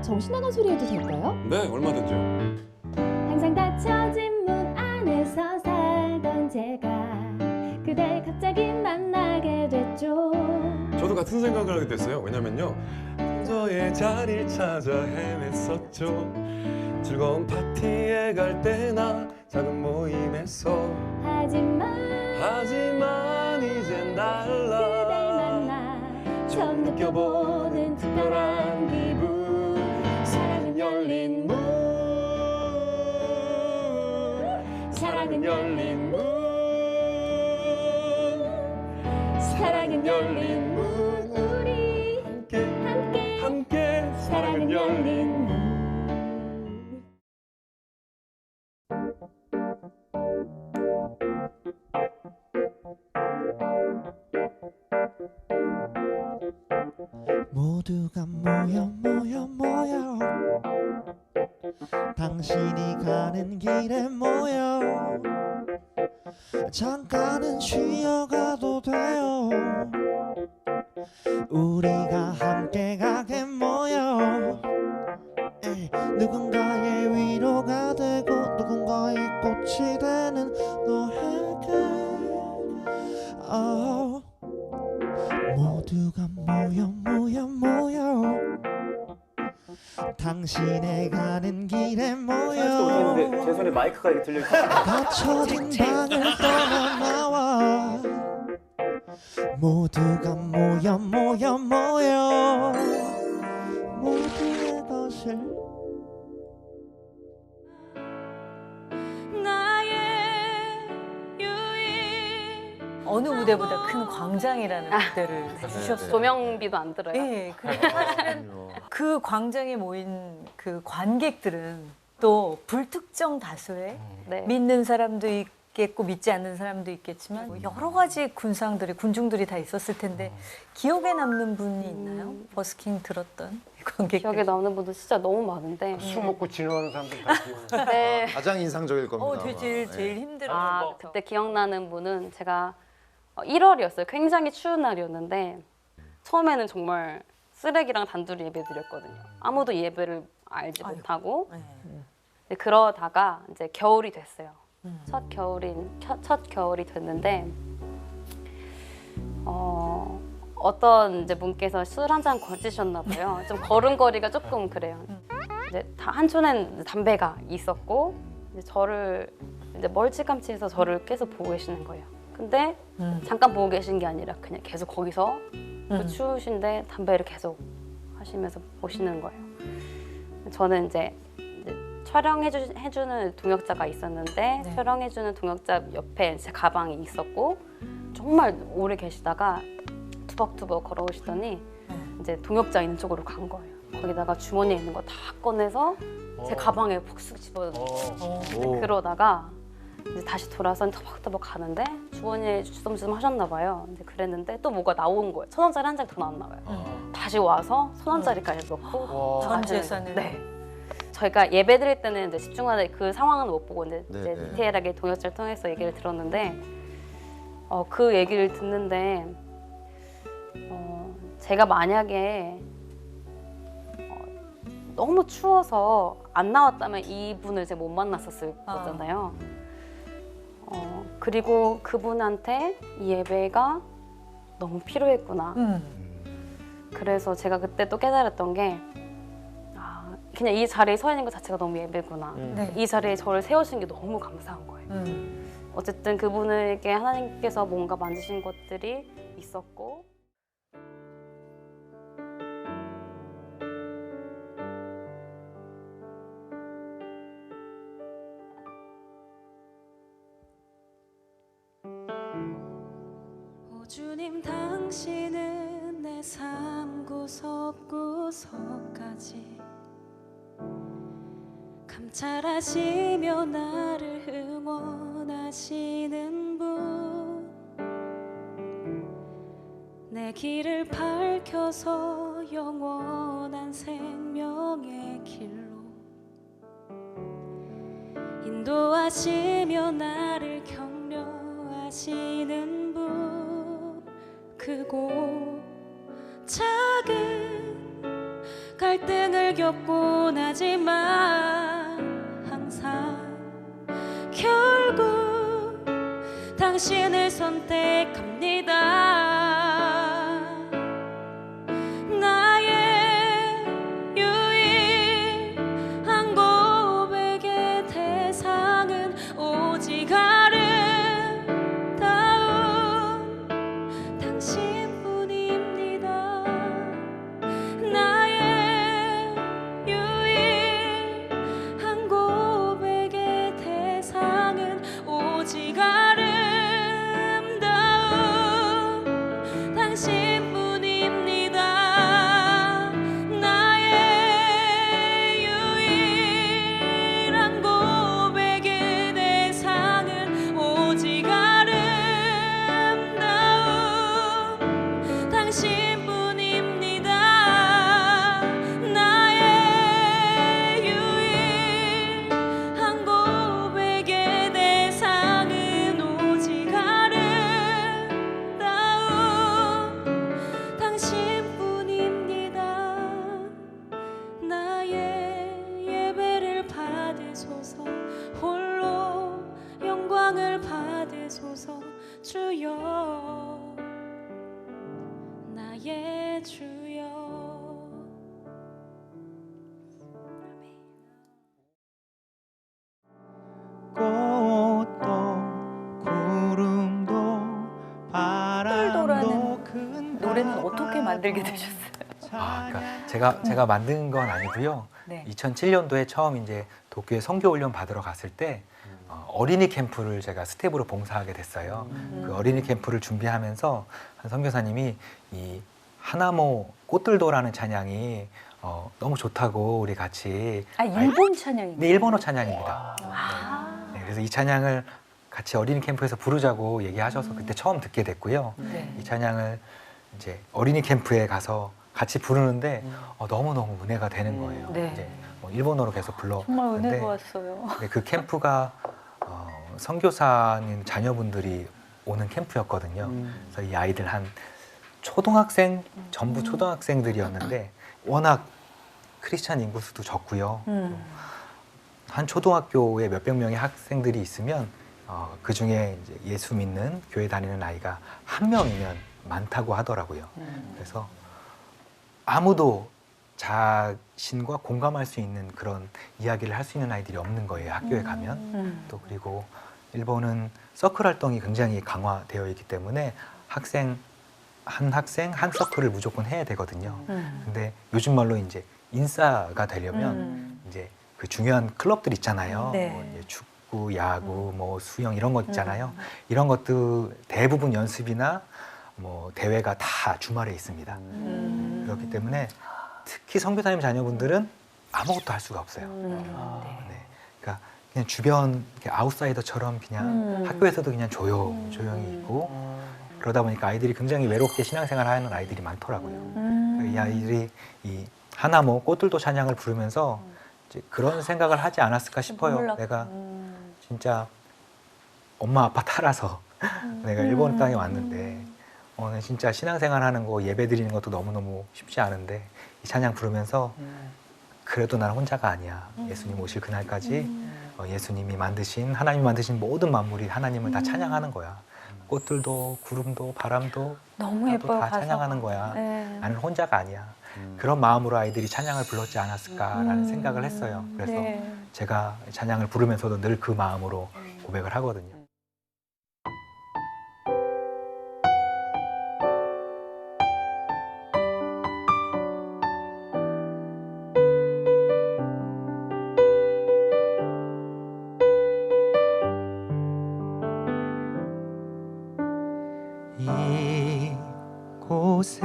정신 나간 소리 해도 될까요? 네, 얼마든지요. 항상 닫혀진 문 안에서 살던 제가 그댈 갑자기 만나게 됐죠. 저도 같은 생각을 하게 됐어요. 왜냐면요, 서의 자리를 찾아 헤맸었죠. 즐거운 파티에 갈 때나 작은 모임에서. 하지만 이젠 그댈 달라. 만나 처음 느껴보는 특별한 기분. 사랑은 열린 문, 사랑은 열린 문, 사랑은 열린 문. 우리 함께 사랑은 열린 문. 모두가 모여 당신이 가는 길에 모여 잠깐은 쉬어가도 돼요. 우리가 함께 가게 모여 누군가의 위로가 되고 누군가의 꽃이 되는 너에게 모두가 모여 당신의 가는 길에 모여 제 손에 마이크가 이렇게 들려 있어요. 갇혀진 방을 떠나 나와 모두가 모여 모두의 것을 어느 무대보다 큰 광장이라는 무대를 해주셨어요. 조명비도 안 들어요. 네, 그리고 사실은 그 광장에 모인 그 관객들은 또 불특정 다수의 네. 믿는 사람도 있겠고 믿지 않는 사람도 있겠지만 뭐 여러 가지 군중들이 다 있었을 텐데 기억에 남는 분이 있나요? 버스킹 들었던 관객들. 기억에 남는 분도 진짜 너무 많은데. 술 먹고 진행하는 사람들 다 기억나. 네. 가장 인상적일 겁니다. 제일 힘들어. 아, 그때 기억나는 분은 제가 1월이었어요. 굉장히 추운 날이었는데 처음에는 정말 쓰레기랑 단둘이 예배 드렸거든요. 아무도 예배를 알지 못하고. 네. 근데 그러다가 이제 겨울이 됐어요. 첫 겨울이 됐는데 어떤 이제 분께서 술 한 잔 거지셨나 봐요. 좀 걸음걸이가 조금 그래요. 이제 한손엔 담배가 있었고 이제 저를 이제 멀찌감치해서 저를 계속 보고 계시는 거예요. 근데 잠깐 보고 계신 게 아니라 그냥 계속 거기서 또 추우신데 담배를 계속 보시는 거예요. 저는 이제 촬영해주는 동역자가 있었는데 네. 촬영해주는 동역자 옆에 제 가방이 있었고 정말 오래 계시다가 투벅투벅 걸어오시더니 이제 동역자 있는 쪽으로 간 거예요. 거기다가 주머니에 있는 거 다 꺼내서 제 가방에 푹 집어넣고 그러다가 이제 다시 돌아서 터벅터벅 가는데 주머니에 주섬주섬 하셨나 봐요. 이제 그랬는데 또 뭐가 나온 거예요. 1,000원짜리 한 장이 더 나왔나 봐요. 다시 와서 1,000원짜리까지 넣고 전 재산을. 네. 저희가 예배 드릴 때는 이제 집중하는 그 상황은 못 보고 이제 네. 디테일하게 동역자를 통해서 얘기를 들었는데 그 얘기를 듣는데 제가 만약에 너무 추워서 안 나왔다면 이분을 이제 못 만났었을 거잖아요. 그리고 그분한테 이 예배가 너무 필요했구나. 그래서 제가 그때 또 깨달았던 게 그냥 이 자리에 서 있는 것 자체가 너무 예배구나. 네. 이 자리에 저를 세우신 게 너무 감사한 거예요. 어쨌든 그분에게 하나님께서 뭔가 만드신 것들이 있었고 오 주님 당신은 내 삶 구석구석까지 감찰하시며 나를 응원하시는 분 내 길을 밝혀서 영원한 생명의 길로 인도하시며 나를 격려하시는 분 크고 작은 갈등을 겪곤 하지만 항상 결국 당신을 선택합니다. 나의 유일한 고백의 대상은 오직 아름다운 당신뿐입니다. 나의 유일한 고백의 대상은 오직 아름다운 당신뿐입니다. 나의 유일한 고백의 대상은 오직 아름다운 당신뿐입니다. 나의 유일한 고백의 대상은 오직 아름다운 당신뿐입니다. 나의 예배를 받으소서. 홀로 영광을 받으소서. 주여, 나의 주여. 꽃도 구름도 바람도 꽃들도라는 큰 노래는 어떻게 만들게 되셨어요? 그러니까 제가 만든 건 아니고요. 네. 2007년도에 처음 이제 도쿄에 선교 훈련 받으러 갔을 때 어린이 캠프를 제가 스텝으로 봉사하게 됐어요. 그 어린이 캠프를 준비하면서 한 선교사님이 이 하나모 꽃들도라는 찬양이 너무 좋다고 우리 같이 일본 찬양인가요? 네, 일본어 찬양입니다. 네, 그래서 이 찬양을 같이 어린이 캠프에서 부르자고 얘기하셔서 그때 처음 듣게 됐고요. 네. 이 찬양을 이제 어린이 캠프에 가서 같이 부르는데 너무너무 은혜가 되는 거예요. 네. 이제 뭐 일본어로 계속 정말 불렀는데 은혜가 왔어요. 네, 그 캠프가 선교사님 자녀분들이 오는 캠프였거든요. 그래서 이 아이들 한 초등학생, 전부 초등학생들이었는데 워낙 크리스찬 인구수도 적고요. 한 초등학교에 몇백 명의 학생들이 있으면 그 중에 이제 예수 믿는 교회 다니는 아이가 한 명이면 많다고 하더라고요. 그래서 아무도 자신과 공감할 수 있는 그런 이야기를 할 수 있는 아이들이 없는 거예요. 학교에 가면. 또 그리고 일본은 서클 활동이 굉장히 강화되어 있기 때문에 학생 한 서클을 무조건 해야 되거든요. 근데 요즘 말로 이제 인싸가 되려면 이제 그 중요한 클럽들 있잖아요. 네. 뭐 이제 축구, 야구, 뭐 수영 이런 것 있잖아요. 이런 것들 대부분 연습이나 뭐 대회가 다 주말에 있습니다. 그렇기 때문에 특히 선교사님 자녀분들은 아무것도 할 수가 없어요. 네. 그러니까 그냥 주변 이렇게 아웃사이더처럼 그냥 학교에서도 그냥 조용히 있고 그러다 보니까 아이들이 굉장히 외롭게 신앙생활 하는 아이들이 많더라고요. 이 아이들이 이 하나모 꽃들도 찬양을 부르면서 이제 그런 생각을 하지 않았을까 싶어요. 내가 진짜 엄마 아빠 따라서 내가 일본 땅에 왔는데 진짜 신앙생활 하는 거 예배 드리는 것도 너무너무 쉽지 않은데 이 찬양 부르면서 그래도 난 혼자가 아니야. 예수님 오실 그날까지 예수님이 만드신 하나님이 만드신 모든 만물이 하나님을 다 찬양하는 거야. 꽃들도 구름도 바람도 너무 나도 예뻐요. 다 가사가. 찬양하는 거야. 네. 나는 혼자가 아니야. 그런 마음으로 아이들이 찬양을 불렀지 않았을까라는 생각을 했어요. 그래서 네. 제가 찬양을 부르면서도 늘 그 마음으로 고백을 하거든요. 이곳에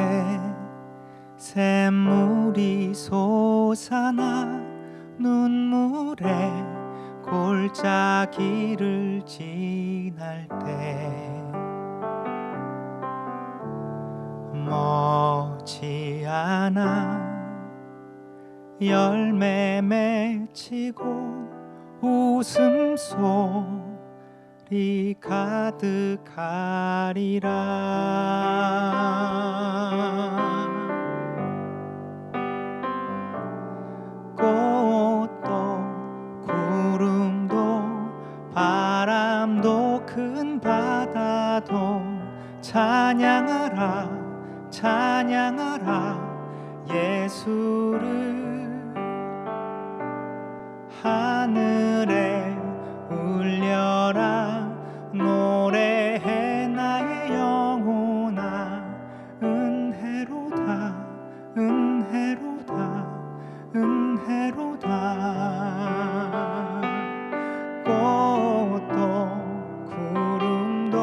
샘물이 솟아나 눈물에 골짜기를 지날 때 머지않아 열매 맺히고 웃음소리 가득하리라 찬양하라 찬양하라 예수를 하늘에 울려라 노래해 나의 영혼아 은혜로다 은혜로다 은혜로다 꽃도 구름도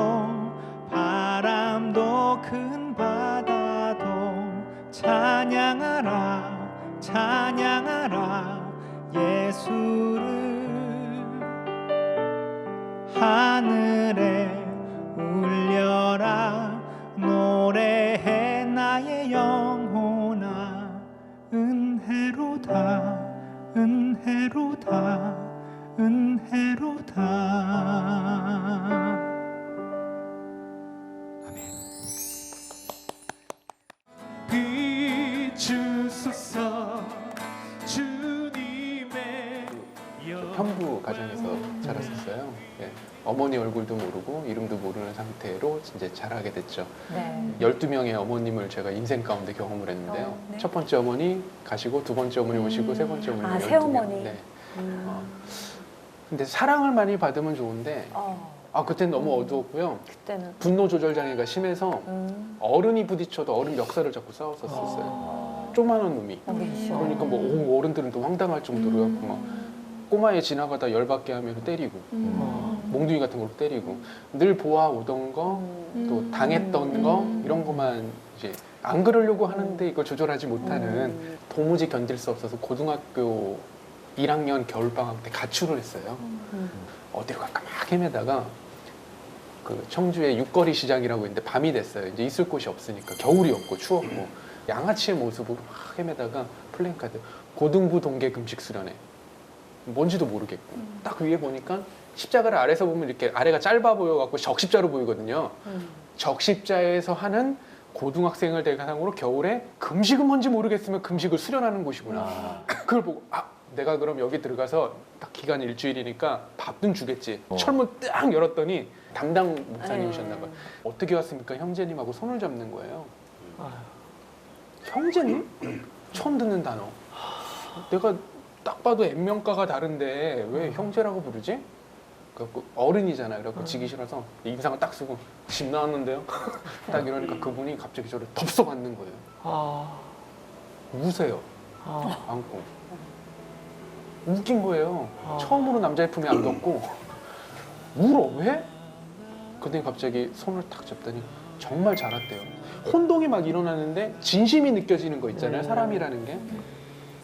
바람도 큰 바다도 찬양하라 찬양하라 예수를 하늘에 울려라 노래해 나의 영혼아 은혜로다 은혜로다 은혜로다 아멘. 비추소서 주님의 형부 가정에서 자랐었어요. 예. 어머니 얼굴도 모르고 이름도 모르는 상태로 이제 자라게 됐죠. 네. 12명의 어머님을 제가 인생 가운데 경험을 했는데요. 네. 첫 번째 어머니 가시고 두 번째 어머니 오시고 세 번째 어머니 아, 12명. 새어머니. 네. 근데 사랑을 많이 받으면 좋은데 그때는 너무 어두웠고요. 그때는 분노 조절 장애가 심해서 어른이 부딪혀도 어른 멱살을 잡고 싸웠었어요. 조만한 놈이. 그러니까 뭐 오, 어른들은 또 황당할 정도로 막 꼬마에 지나가다 열받게 하면 때리고 몽둥이 같은 걸로 때리고 늘 보아오던 거 또 당했던 거 이런 것만 이제 안 그러려고 하는데 이걸 조절하지 못하는 도무지 견딜 수 없어서 고등학교 1학년 겨울방학 때 가출을 했어요. 어디로 갈까 막 헤매다가 그 청주의 육거리 시장이라고 있는데 밤이 됐어요. 이제 있을 곳이 없으니까 겨울이었고 추웠고 양아치의 모습으로 막 헤매다가 플랜카드 고등부 동계 금식 수련회 뭔지도 모르겠고 딱 위에 보니까 십자가를 아래서 보면 이렇게 아래가 짧아 보여갖고 적십자로 보이거든요. 적십자에서 하는 고등학생을 대상으로 겨울에 금식은 뭔지 모르겠으면 금식을 수련하는 곳이구나. 그걸 보고 내가 그럼 여기 들어가서 딱 기간 일주일이니까 밥은 주겠지. 철문 딱 열었더니 담당 목사님이셨나 봐요. 어떻게 왔습니까? 형제님하고 손을 잡는 거예요. 형제님? 처음 듣는 단어. 내가 딱 봐도 액면가가 다른데 왜 형제라고 부르지? 그래갖고 어른이잖아요. 그래갖고 지기 싫어서 인상을 딱 쓰고 집 나왔는데요. 딱 이러니까 그분이 갑자기 저를 덥석 안는 거예요. 우세요. 안고. 웃긴 거예요. 처음으로 남자의 품에 안겼고 울어. 왜? 근데 갑자기 손을 탁 잡더니 정말 잘았대요. 혼동이 막 일어나는데 진심이 느껴지는 거 있잖아요. 사람이라는 게.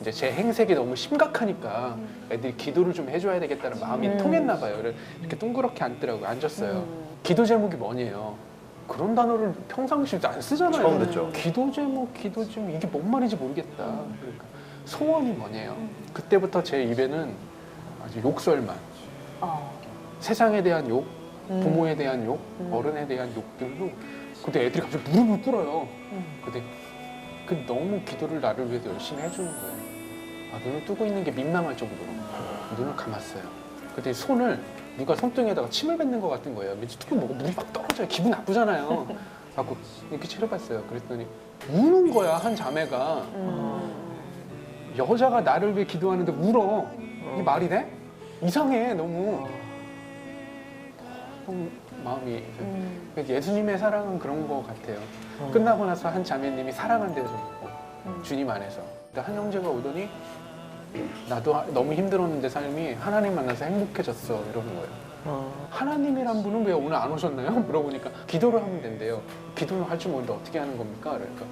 이제 제 행색이 너무 심각하니까 애들이 기도를 좀 해줘야 되겠다는 마음이 통했나 봐요. 이렇게 동그랗게 앉더라고요. 앉았어요. 기도 제목이 뭐니에요? 그런 단어를 평상시에 안 쓰잖아요. 처음 듣죠. 기도 제목 이게 뭔 말인지 모르겠다. 그러니까 소원이 뭐냐요? 그때부터 제 입에는 아주 욕설만, 세상에 대한 욕, 부모에 대한 욕, 어른에 대한 욕들로. 근데 애들이 갑자기 무릎을 꿇어요. 근데 너무 기도를 나를 위해서 열심히 해주는 거예요. 눈을 뜨고 있는 게 민망할 정도로 눈을 감았어요. 근데 손을 누가 손등에다가 침을 뱉는 것 같은 거예요. 왠지 툭 먹고 물이 막 떨어져요. 기분 나쁘잖아요. 그래서 이렇게 째려봤어요. 그랬더니 우는 거야, 한 자매가. 여자가 나를 위해 기도하는데 울어. 이게 말이 돼? 이상해, 너무 마음이. 예수님의 사랑은 그런 거 같아요. 끝나고 나서 한 자매님이 사랑한대요, 저보고. 주님 안에서. 한 형제가 오더니 나도 너무 힘들었는데 삶이 하나님 만나서 행복해졌어, 이러는 거예요. 하나님이란 분은 왜 오늘 안 오셨나요? 물어보니까 기도를 하면 된대요. 기도는 할 줄 모르는데 어떻게 하는 겁니까? 그러니까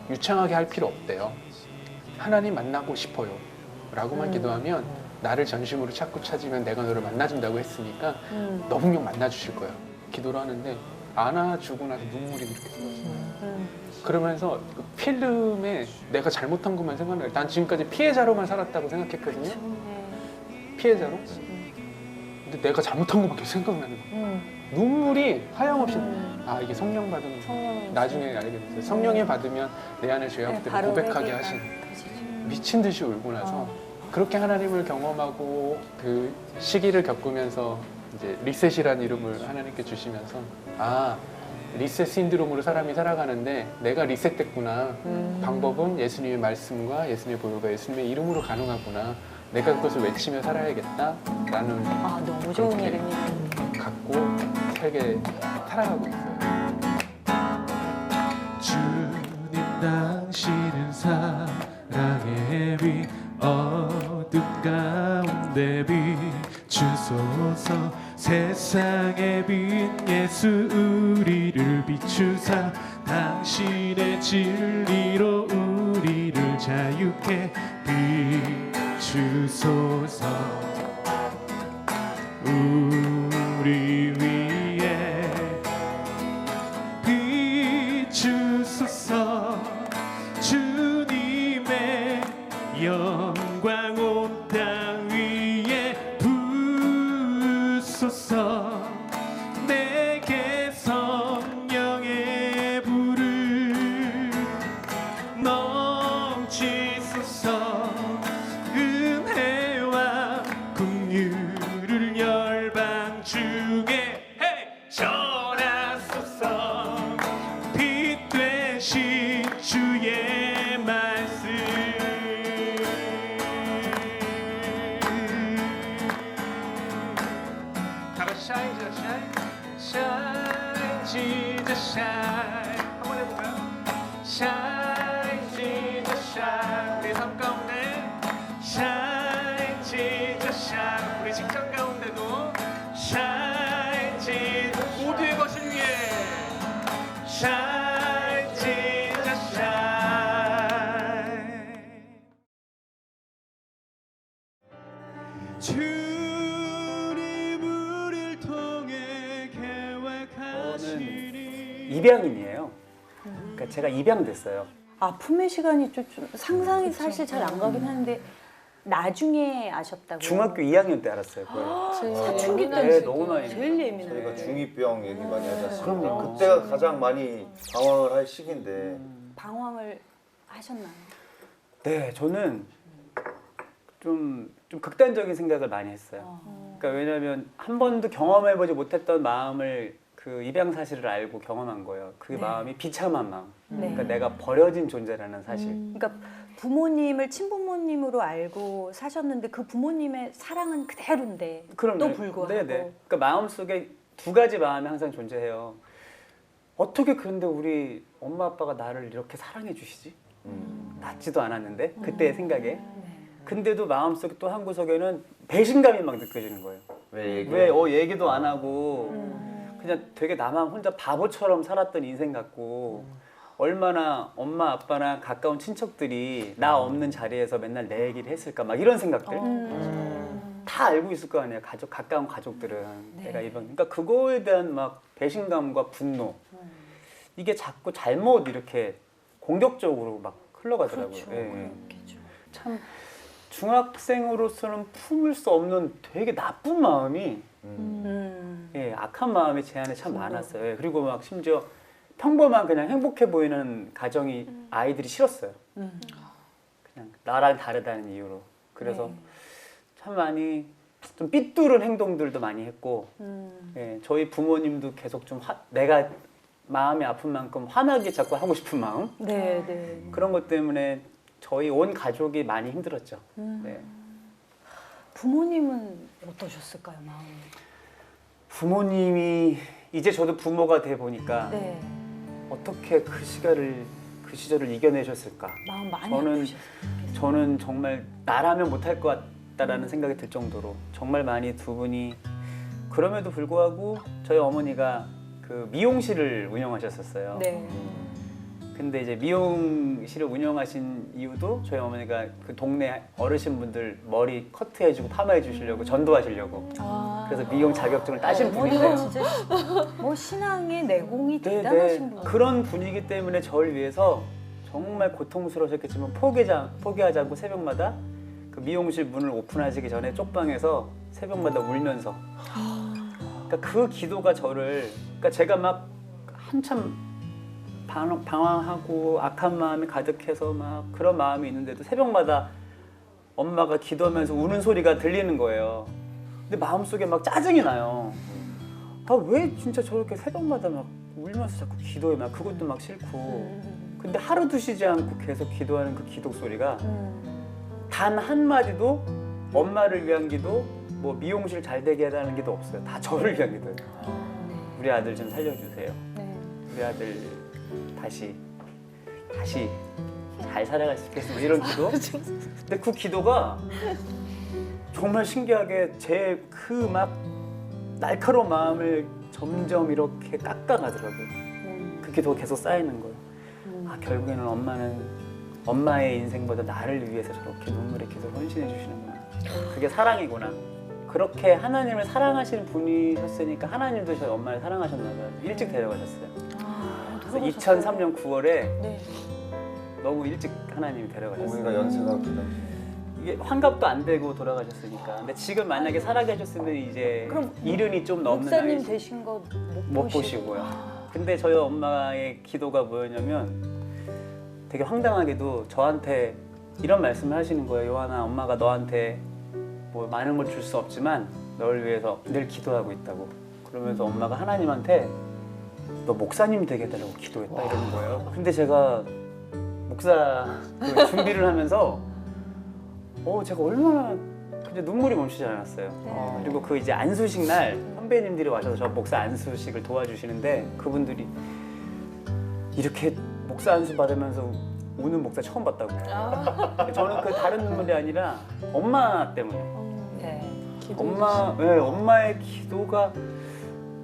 유창하게 할 필요 없대요. 하나님 만나고 싶어요 라고만 기도하면 나를 전심으로 자꾸 찾으면 내가 너를 만나준다고 했으니까 너 분명 만나주실 거예요. 기도를 하는데 안아주고 나서 눈물이 이렇게 쏟았어요. 그러면서 그 필름에 내가 잘못한 것만 생각나요. 난 지금까지 피해자로만 살았다고 생각했거든요. 피해자로. 근데 내가 잘못한 것밖에 생각나는 거예요. 눈물이 하염없이 이게 성령 받으면 나중에 알게 됐어요. 성령이 받으면 내 안의 죄악들을 고백하게 하신. 미친 듯이 울고 나서 그렇게 하나님을 경험하고 그 시기를 겪으면서 이제 리셋이라는 이름을 하나님께 주시면서 리셋 신드롬으로 사람이 살아가는데 내가 리셋됐구나. 방법은 예수님의 말씀과 예수님의 보혈과 예수님의 이름으로 가능하구나. 내가 그것을 외치며 살아야겠다라는 아, 너무 좋은 그렇게 이름이네. 갖고 살아가고 있어요. 주님 당신은 사랑의 빛 어둠 가운데 비추소서 세상의 빛 예수 우리를 비추사 당신의 진리로 우리를 자유케 비추소서 우리 위에 비추소서 주님의 영광 온 땅 위에 부소서 내게 성령의 불을 넘치소서 은혜와 긍휼을 열방 중에 전하소서 빛 되신 주의 말씀 다 같이 shine Jesus shine shine Jesus shine 한번 해볼까요? shine Jesus shine 우리 삶 가운데 shine Jesus shine 우리 직장 가운데도 shine Jesus 모두의 것을 위해 shine Jesus shine 주님 우리를 통해 계획하시니 입양인이에요. 그러니까 제가 입양됐어요. 아픔의 시간이 좀 상상이 사실 잘 안 가긴 하는데 나중에 아셨다고요? 중학교 2학년 때 알았어요. 그걸. 사춘기 때 네, 너무 많이. 제일 예민해요. 저희가 중2병 얘기 많이 하지 않습니까? 그럼요. 그때가 가장 많이 방황을 할 시기인데 방황을 하셨나요? 네, 저는 좀 극단적인 생각을 많이 했어요. 그러니까 왜냐하면 한 번도 경험해보지 못했던 마음을 그 입양 사실을 알고 경험한 거예요. 그 네. 마음이 비참한 마음. 네. 그러니까 내가 버려진 존재라는 사실. 그러니까 부모님을 친부모님으로 알고 사셨는데 그 부모님의 사랑은 그대로인데 그럼요. 또 불구하고 네네. 그러니까 마음속에 두 가지 마음이 항상 존재해요. 어떻게 그런데 우리 엄마 아빠가 나를 이렇게 사랑해 주시지? 낳지도 않았는데 그때의 생각에. 근데도 마음속에 또 한 구석에는 배신감이 막 느껴지는 거예요. 왜 얘기도 안 하고 그냥 되게 나만 혼자 바보처럼 살았던 인생 같고 얼마나 엄마 아빠나 가까운 친척들이 나 없는 자리에서 맨날 내 얘기를 했을까 막 이런 생각들 다 알고 있을 거 아니에요. 가까운 가족들은 내가 이런 그러니까 그거에 대한 막 배신감과 분노 이게 자꾸 잘못 이렇게 공격적으로 막 흘러가더라고요. 그렇죠. 예. 참 중학생으로서는 품을 수 없는 되게 나쁜 마음이 예, 악한 마음이 제 안에 참 많았어요. 예, 그리고 막 심지어 평범한 그냥 행복해 보이는 가정이 아이들이 싫었어요. 그냥 나랑 다르다는 이유로. 그래서 참 많이 좀 삐뚤은 행동들도 많이 했고 예, 저희 부모님도 계속 좀 내가 마음이 아픈 만큼 화나게 자꾸 하고 싶은 마음 네. 그런 것 때문에 저희 온 가족이 많이 힘들었죠. 네. 부모님은 어떠셨을까요, 마음이? 부모님이 이제 저도 부모가 돼 보니까 네. 어떻게 그 시절을 이겨내셨을까? 마음 많이 저는 아프셨어요. 저는 정말 나라면 못할 것 같다라는 생각이 들 정도로 정말 많이 두 분이 그럼에도 불구하고 저희 어머니가 그 미용실을 운영하셨었어요. 네. 근데 이제 미용실을 운영하신 이유도 저희 어머니가 그 동네 어르신분들 머리 커트해주고 파마해주시려고 전도하시려고 그래서 미용 자격증을 따신 어머니가 분인데 진짜 뭐 신앙의 내공이 대단하신 분. 그런 분위기 때문에 저를 위해서 정말 고통스러우셨겠지만 포기하지 않고 새벽마다 그 미용실 문을 오픈하시기 전에 쪽방에서 새벽마다 울면서 그러니까 그 기도가 저를 그러니까 제가 막 한참 방황하고 악한 마음이 가득해서 막 그런 마음이 있는데도 새벽마다 엄마가 기도하면서 우는 소리가 들리는 거예요. 근데 마음속에 막 짜증이 나요. 아, 왜 진짜 저렇게 새벽마다 막 울면서 자꾸 기도해 막 그것도 막 싫고 근데 하루도 쉬지 않고 계속 기도하는 그 기도 소리가 단 한마디도 엄마를 위한 기도 뭐 미용실 잘 되게 해달라는 기도 없어요. 다 저를 위한 기도예요. 우리 아들 좀 살려주세요. 우리 아들 다시 잘 살아갈 수 있겠습니다. 이런 기도. 근데 그 기도가 정말 신기하게 제 그 막 날카로운 마음을 점점 이렇게 깎아가더라고요. 그 기도가 계속 쌓이는 거예요. 아 결국에는 엄마의 인생보다 나를 위해서 저렇게 눈물의 기도를 헌신해 주시는구나. 그게 사랑이구나. 그렇게 하나님을 사랑하시는 분이셨으니까 하나님도 저희 엄마를 사랑하셨나 봐요. 일찍 데려가셨어요. 그래서 2003년 9월에 너무 일찍 하나님이 데려가셨어요. 어머니가 연세가 그 당시 이게 환갑도 안 되고 돌아가셨으니까. 근데 지금 만약에 살아계셨으면 이제 그럼 이른이 좀 넘는 목사님 나이 되신 거 못 보시고요. 근데 저희 엄마의 기도가 뭐였냐면 되게 황당하게도 저한테 이런 말씀을 하시는 거예요. 요한아, 엄마가 너한테 뭐 많은 걸 줄 수 없지만 너를 위해서 늘 기도하고 있다고. 그러면서 엄마가 하나님한테 너 목사님이 되게 해달라고 기도했다 이러는 거예요. 근데 제가 목사 그 준비를 하면서 제가 얼마나 근데 눈물이 멈추지 않았어요. 그리고 그 이제 안수식 날 선배님들이 와셔서 저 목사 안수식을 도와주시는데 그분들이 이렇게 목사 안수 받으면서 우는 목사 처음 봤다고. 저는 그 다른 눈물이 아니라 엄마 때문에. 엄마의 기도가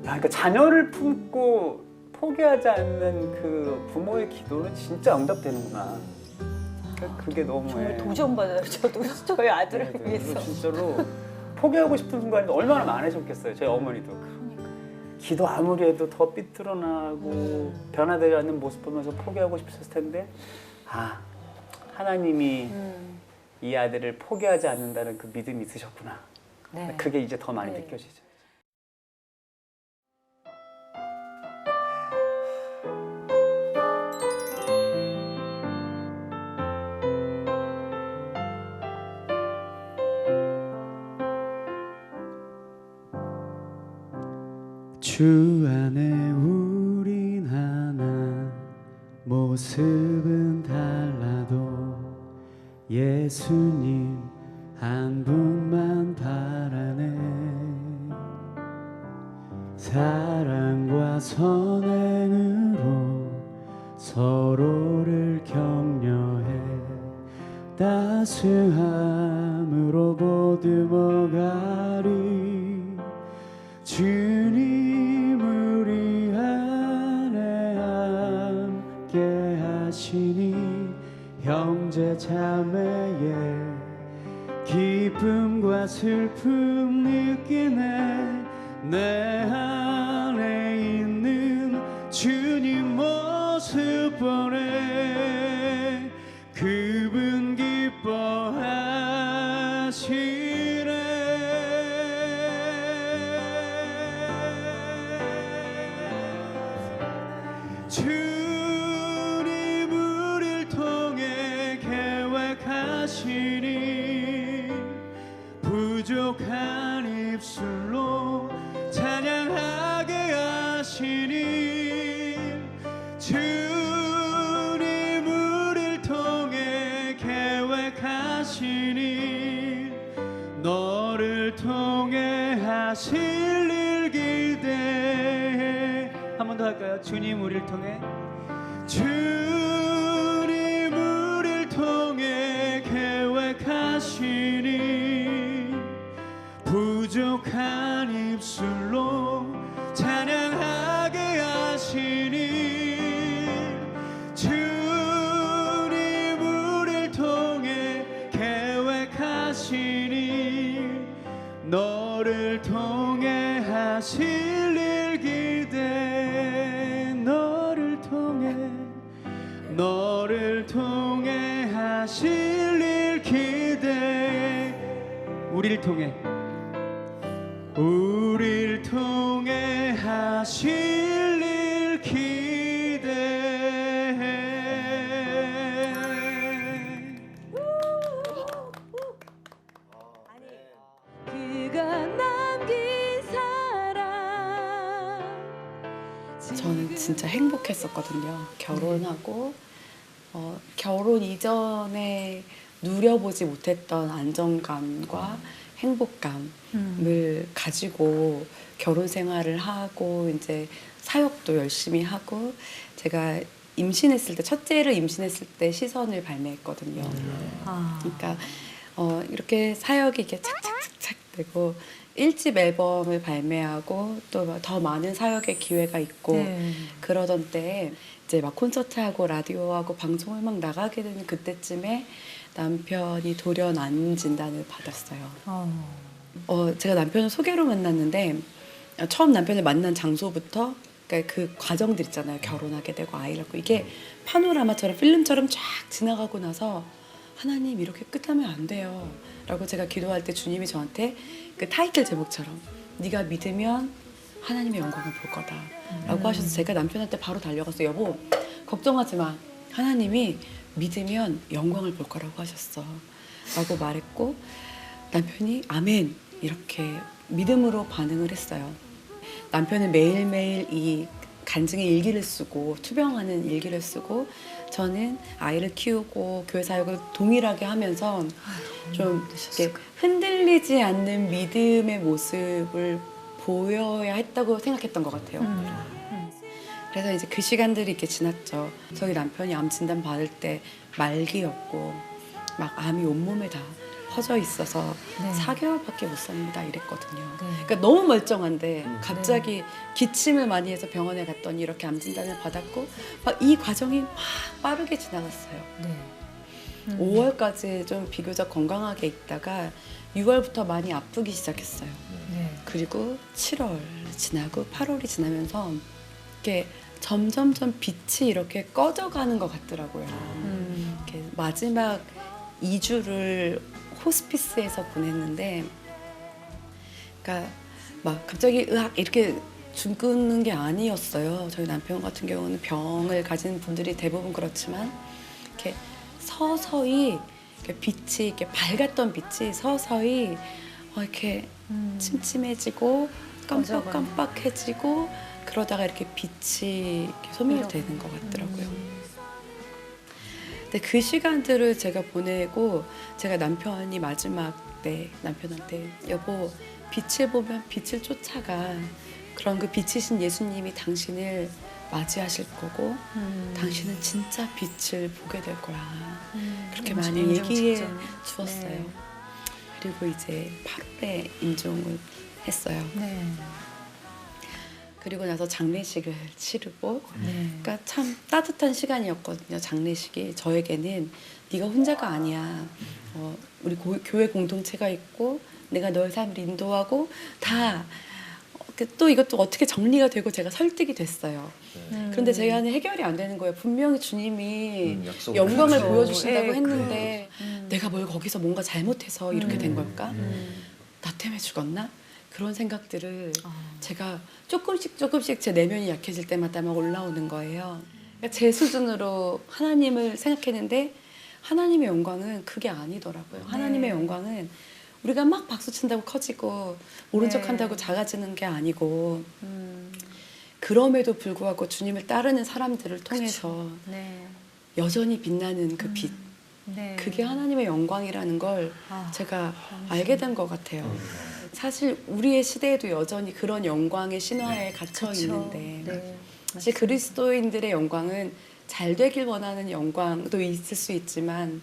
그러니까 자녀를 품고 포기하지 않는 그 부모의 기도는 진짜 응답되는구나. 그게 너무 정말 도전받아요. 저도 저희 아들을 위해서. 진짜로 포기하고 싶은 순간이 얼마나 많으셨겠어요. 저희 어머니도. 기도 아무리 해도 더 삐뚤어나고 변화되지 않는 모습 보면서 포기하고 싶으셨을 텐데 하나님이 이 아들을 포기하지 않는다는 그 믿음이 있으셨구나. 그게 이제 더 많이 느껴지죠. 주 안에 우린 하나 모습은 달라도 예수님 한 분만 바라네. 사랑과 선행으로 서로를 격려해 따스함으로 보듬어가리. 주님 우리 안에 함께 하시니 형제 자매의 기쁨과 슬픔 느끼네. 내 안에 있는 주님 모습 보네. 그분 기뻐하시네. 주님 우릴 통해 계획하시니 부족한 입술로 찬양하게 하시니. 주님 우릴 통해 계획하시니 너를 통해 하실 일 기대해. 한 번 더 할까요? 주님 우릴 통해. 주님 우릴 통해 계획하시니 부족한 입술로 찬양하게 하시니. 주님 우릴 통해 계획하시니 너를 통해 하실 일 기대해. 너를 통해 하실 일 기대해. 우리를 통해 하실 일 기대해. 그가 남긴 사랑 저는 진짜 행복했었거든요. 결혼하고 결혼 이전에 누려보지 못했던 안정감과 행복감을 가지고 결혼 생활을 하고 이제 사역도 열심히 하고 제가 임신했을 때 첫째를 임신했을 때 시선을 발매했거든요. 그러니까 이렇게 사역이 이렇게 착착착착 되고 1집 앨범을 발매하고 또 더 많은 사역의 기회가 있고 그러던 때에 이제 막 콘서트하고 라디오하고 방송을 막 나가게 되는 그때쯤에 남편이 돌연 암 진단을 받았어요. 제가 남편을 소개로 만났는데 처음 남편을 만난 장소부터 그러니까 그 과정들 있잖아요. 결혼하게 되고 아이 낳고 이게 파노라마처럼 필름처럼 쫙 지나가고 나서 하나님 이렇게 끝나면 안 돼요. 라고 제가 기도할 때 주님이 저한테 그 타이틀 제목처럼 네가 믿으면 하나님의 영광을 볼 거다 라고 하셔서 제가 남편한테 바로 달려가서 여보 걱정하지 마. 하나님이 믿으면 영광을 볼 거라고 하셨어 라고 말했고 남편이 아멘 이렇게 믿음으로 반응을 했어요. 남편은 매일매일 이 간증의 일기를 쓰고 투병하는 일기를 쓰고 저는 아이를 키우고 교회 사역을 동일하게 하면서 좀 이렇게 흔들리지 않는 믿음의 모습을 보여야 했다고 생각했던 것 같아요. 그래서 이제 그 시간들이 이렇게 지났죠. 저희 남편이 암 진단 받을 때 말기였고 막 암이 온몸에 다 퍼져 있어서 4개월밖에 못 삽니다 이랬거든요. 그러니까 너무 멀쩡한데 갑자기 기침을 많이 해서 병원에 갔더니 이렇게 암 진단을 받았고 막 이 과정이 막 빠르게 지나갔어요. 5월까지 좀 비교적 건강하게 있다가 6월부터 많이 아프기 시작했어요. 그리고 7월 지나고 8월이 지나면서 이렇게 점점점 빛이 이렇게 꺼져가는 것 같더라고요. 이렇게 마지막 2주를 호스피스에서 보냈는데, 그러니까 막 갑자기 으악 이렇게 죽는 게 아니었어요. 저희 남편 같은 경우는 병을 가진 분들이 대부분 그렇지만 이렇게 서서히 이렇게 빛이 이렇게 밝았던 빛이 서서히 이렇게 침침해지고 깜빡깜빡해지고 그러다가 이렇게 빛이 이렇게 소멸되는 것 같더라고요. 근데 그 시간들을 제가 보내고 제가 남편이 마지막 때 남편한테 여보 빛을 보면 빛을 쫓아가. 그런 그 빛이신 예수님이 당신을 맞이하실 거고 당신은 진짜 빛을 보게 될 거야. 그렇게 많이 얘기해 주었어요. 그리고 이제 8월에 임종을 했어요. 그리고 나서 장례식을 치르고 그러니까 참 따뜻한 시간이었거든요. 장례식이 저에게는 네가 혼자가 아니야. 우리 교회 공동체가 있고 내가 너의 삶을 인도하고 다 또 이것도 어떻게 정리가 되고 제가 설득이 됐어요. 그런데 제 안에 해결이 안 되는 거예요. 분명히 주님이 영광을 보여주신다고 했는데 내가 뭘 거기서 뭔가 잘못해서 이렇게 된 걸까? 나 때문에 죽었나? 그런 생각들을 제가 조금씩 제 내면이 약해질 때마다 막 올라오는 거예요. 그러니까 제 수준으로 하나님을 생각했는데 하나님의 영광은 그게 아니더라고요. 하나님의 영광은 우리가 막 박수 친다고 커지고 모른 척 한다고 작아지는 게 아니고 그럼에도 불구하고 주님을 따르는 사람들을 통해서 여전히 빛나는 그 빛 그게 하나님의 영광이라는 걸 제가 알게 된 것 같아요. 사실 우리의 시대에도 여전히 그런 영광의 신화에 갇혀 있는데 사실 그리스도인들의 영광은 잘 되길 원하는 영광도 있을 수 있지만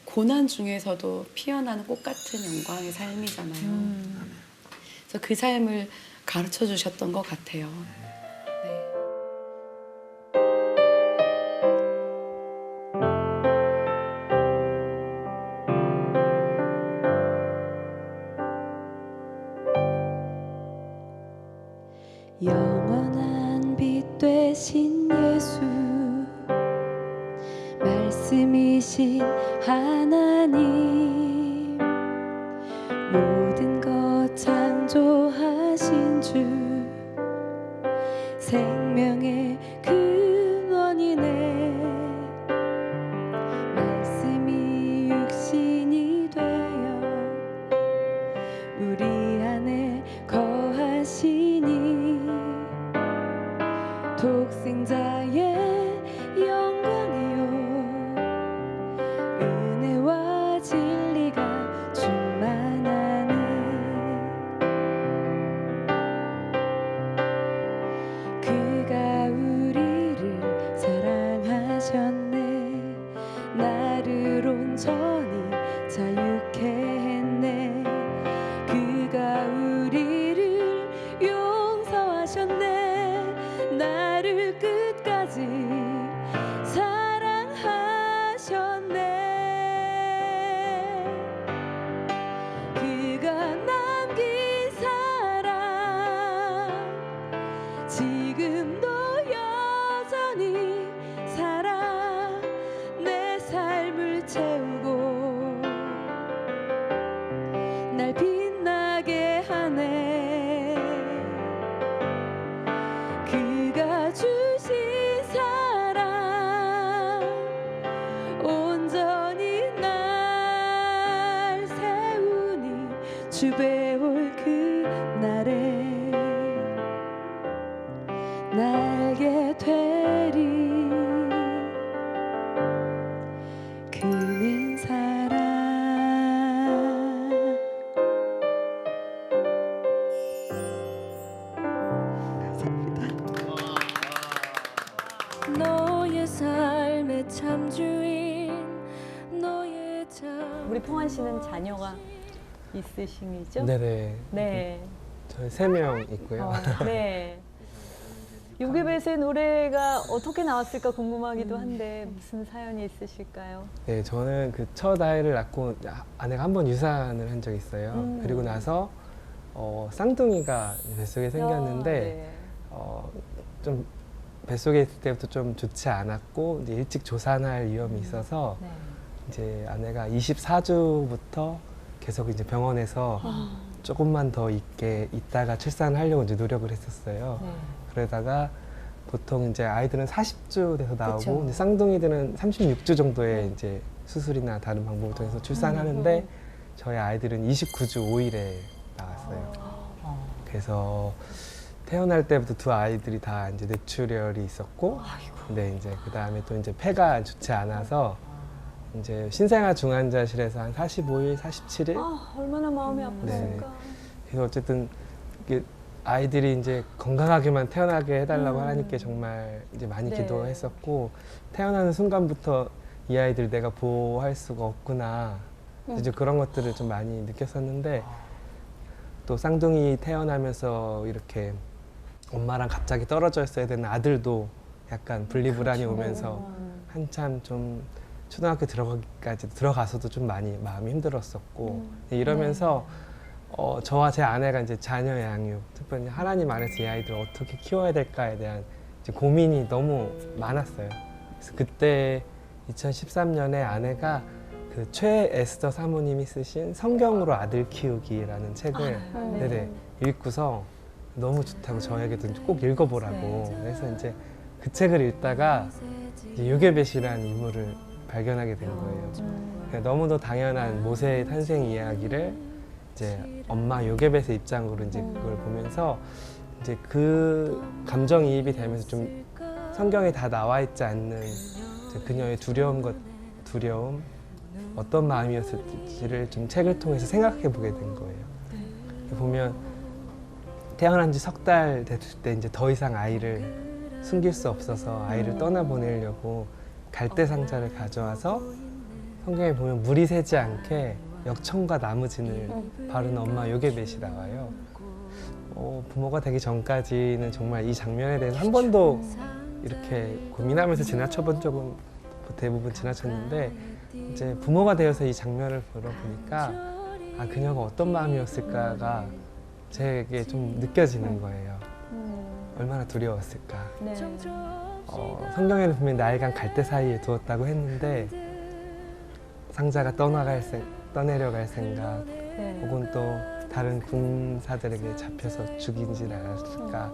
고난 중에서도 피어나는 꽃 같은 영광의 삶이잖아요. 그래서 그 삶을 가르쳐 주셨던 것 같아요. 영원한 빛 되신 예수 말씀이신 하나님 모든 것 창조하신 주 생명의 근원이네 말씀이 육신이 되어 우리 안에 거하시니 보좌의 영광이요 은혜와 진리가 충만하네 그가 우리를 사랑하셨네 나를 온전히 자유케 했네 그가 우리를 용서하셨네 나를 끝까지 사랑하셨네 그가 남긴 사랑 지금도 여전히 살아 내 삶을 채우고 날 빛나게 하네 그가 주신 사랑 온전히 날 세우니 주배올 그날에 날게 되리 그는 사랑 너의 삶의 참주인 너의 참 우리 평환 씨는 자녀가 있으심이죠? 네네. 네. 저희 3명 있고요. 네. 요괴벳의 노래가 어떻게 나왔을까 궁금하기도 한데 무슨 사연이 있으실까요? 네, 저는 그 첫 아이를 낳고 아내가 한 번 유산을 한 적이 있어요. 그리고 나서 쌍둥이가 뱃속에 생겼는데 네. 좀 뱃속에 있을 때부터 좀 좋지 않았고 이제 일찍 조산할 위험이 있어서 네. 이제 아내가 24주부터 계속 이제 병원에서 조금만 더 있다가 출산하려고 이제 노력을 했었어요. 네. 그러다가 보통 이제 아이들은 40주 돼서 나오고 그쵸. 이제 쌍둥이들은 36주 정도에 이제 수술이나 다른 방법을 통해서 출산하는데 저희 아이들은 29주 5일에 나왔어요. 그래서 태어날 때부터 두 아이들이 다 이제 뇌출혈이 있었고, 근데 이제 그 다음에 또 이제 폐가 좋지 않아서 이제 신생아 중환자실에서 한 45일, 47일. 얼마나 마음이 아팠을까. 네. 그래서 어쨌든 이게 아이들이 이제 건강하게만 태어나게 해달라고 하나님께 정말 이제 많이 네. 기도했었고 태어나는 순간부터 이 아이들 내가 보호할 수가 없구나 이제 그런 것들을 좀 많이 느꼈었는데 또 쌍둥이 태어나면서 이렇게 엄마랑 갑자기 떨어져 있어야 되는 아들도 약간 분리불안이 오면서 한참 좀 초등학교 들어가서도 좀 많이 마음이 힘들었었고 이러면서 저와 제 아내가 이제 자녀 양육, 특별히 하나님 안에서 이 아이들을 어떻게 키워야 될까에 대한 이제 고민이 너무 많았어요. 그래서 그때 2013년에 아내가 그 최에스더 사모님이 쓰신 성경으로 아들 키우기라는 책을 네네, 읽고서 너무 좋다고 저에게도 꼭 읽어보라고 그래서 이제 그 책을 읽다가 이제 요게벳이라는 인물을 발견하게 된 거예요. 그러니까 너무도 당연한 모세의 탄생 이야기를 이제 엄마 요게벳의 입장으로 이제 그걸 보면서 이제 그 감정이입이 되면서 좀 성경에 다 나와 있지 않는 이제 그녀의 두려움 어떤 마음이었을지를 좀 책을 통해서 생각해 보게 된 거예요. 보면 태어난 지 석 달 됐을 때 이제 더 이상 아이를 숨길 수 없어서 아이를 떠나보내려고 갈대 상자를 가져와서 성경에 보면 물이 새지 않게 역청과 나무진을 바르는 엄마 요게벳이 나와요. 부모가 되기 전까지는 정말 이 장면에 대해서 한 번도 이렇게 고민하면서 지나쳐본 적은 대부분 지나쳤는데 이제 부모가 되어서 이 장면을 보러 보니까 아 그녀가 어떤 마음이었을까가 제게 좀 느껴지는 거예요. 얼마나 두려웠을까. 네. 성경에는 보면 나일강 갈대 사이에 두었다고 했는데 상자가 떠내려갈 생각 혹은 또 다른 군사들에게 잡혀서 죽인지 알았을까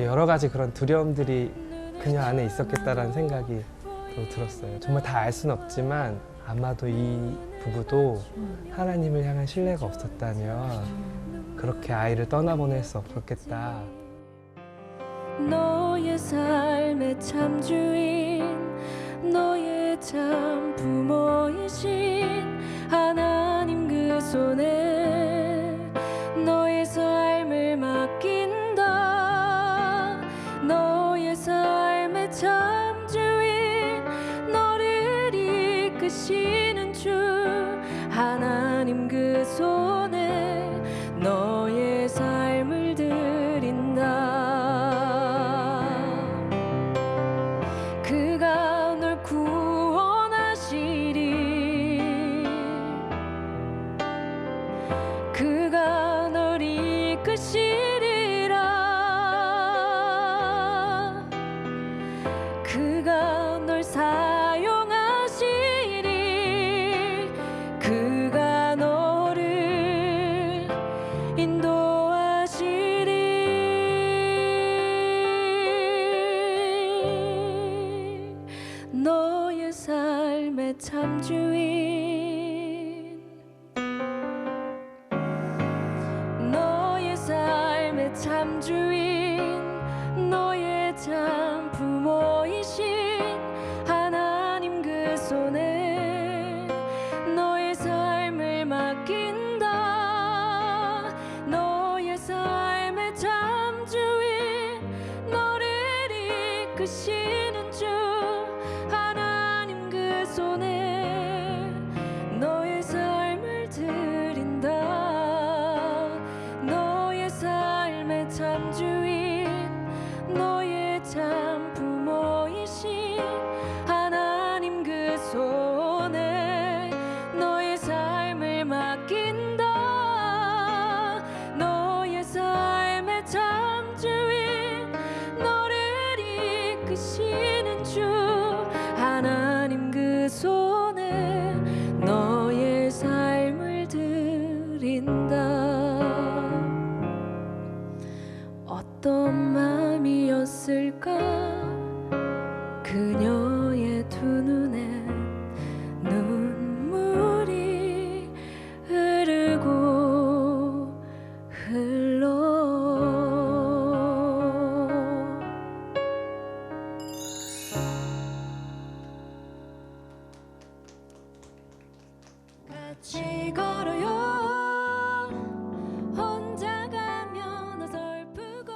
여러 가지 그런 두려움들이 그녀 안에 있었겠다라는 생각이 또 들었어요. 정말 다 알 수는 없지만 아마도 이 부부도 하나님을 향한 신뢰가 없었다면 그렇게 아이를 떠나보낼 수 없었겠다. 너의 삶의 참 주인 너의 참 부모이신 하나님 그 손에 너의 삶을 맡긴다. 너의 삶의 참 주인 너를 이끄시는 주 하나님 그 손에 너의 삶을 드린다. 그가 널 구원하시리. 그가 널 이끄시리라. 그가 널 사용하시리. 그가 너를 인도하시리. 너의 삶의 참 주인 너의 삶의 참 주인 너의 참 부모이신 하나님 그 손에 너의 삶을 맡긴다. 너의 삶의 참 주인 너를 이끄시는 주 하나님 그 손에 너의 삶을 드린다. 너의 삶의 참 주인 너의 참 부모이신 하나님 그 손에 너의 삶을 맡긴다. 너의 삶의 참 주인 너를 이끄시는 주 하나님 그 손에 너의 삶을 드린다. 어떤 마음이었을까 그녀의 두 눈에 눈물이 흐르고 흘러. 같이 걸어요. 혼자 가면 어설프고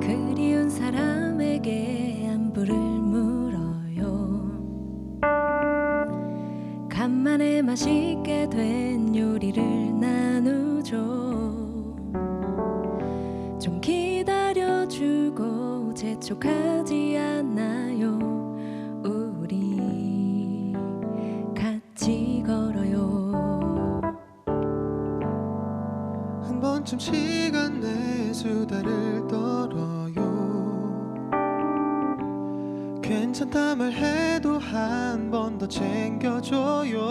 그리운 사람에게 안부를 물어요. 간만에 맛있게 된 요리를 나누죠. 좀 기다려주고 재촉하지 않나요. 우리 같이 걸어요. 한 번쯤 시간 내 수다를 떨어요. 괜찮다 말해도 한 번 더 챙겨줘요.